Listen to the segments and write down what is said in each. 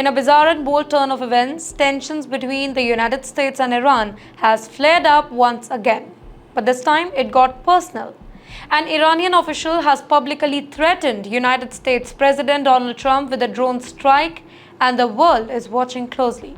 In a bizarre and bold turn of events, tensions between the United States and Iran has flared up once again. But this time it got personal. An Iranian official has publicly threatened United States President Donald Trump with a drone strike, and the world is watching closely.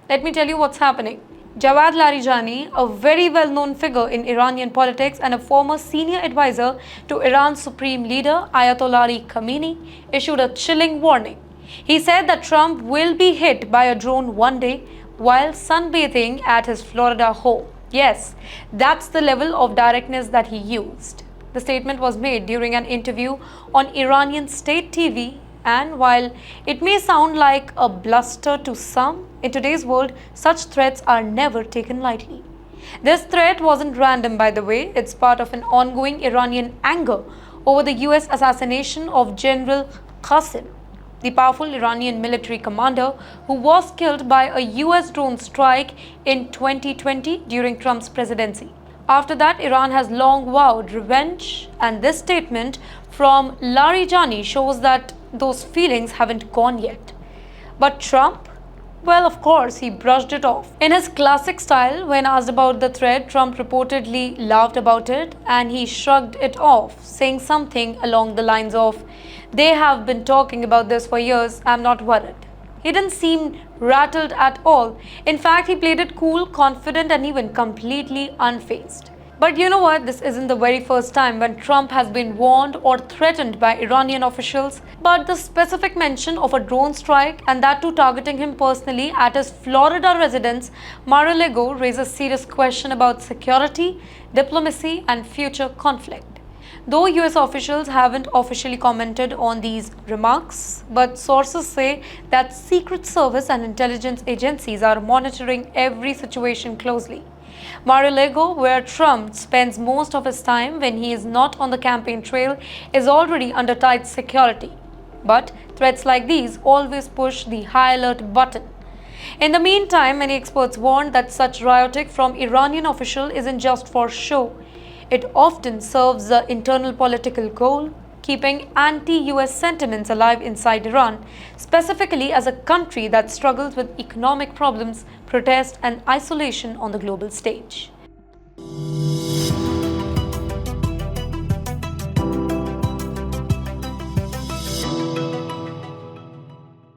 Let me tell you what's happening. Javad Larijani, a very well-known figure in Iranian politics and a former senior advisor to Iran's supreme leader Ayatollah Ali Khamenei, issued a chilling warning. He said that Trump will be hit by a drone one day while sunbathing at his Florida home. Yes, that's the level of directness that he used. The statement was made during an interview on Iranian state TV, and while it may sound like a bluster to some, in today's world, such threats are never taken lightly. This threat wasn't random, by the way. It's part of an ongoing Iranian anger over the US assassination of General Qasem, the powerful Iranian military commander who was killed by a US drone strike in 2020 during Trump's presidency. After that, Iran has long vowed revenge, and this statement from Larijani shows that those feelings haven't gone yet. But Trump? Well, of course, he brushed it off. In his classic style, when asked about the threat, Trump reportedly laughed about it and he shrugged it off, saying something along the lines of, "They have been talking about this for years, I'm not worried." He didn't seem rattled at all. In fact, he played it cool, confident, and even completely unfazed. But you know what? This isn't the very first time when Trump has been warned or threatened by Iranian officials. But the specific mention of a drone strike, and that too targeting him personally at his Florida residence, Mar-a-Lago, raises serious question about security, diplomacy, and future conflict. Though US officials haven't officially commented on these remarks, but sources say that Secret Service and intelligence agencies are monitoring every situation closely. Mar-a-Lago, where Trump spends most of his time when he is not on the campaign trail, is already under tight security. But threats like these always push the high alert button. In the meantime, many experts warn that such rioting from Iranian official isn't just for show. It often serves the internal political goal, keeping anti-US sentiments alive inside Iran, specifically as a country that struggles with economic problems, protest, and isolation on the global stage.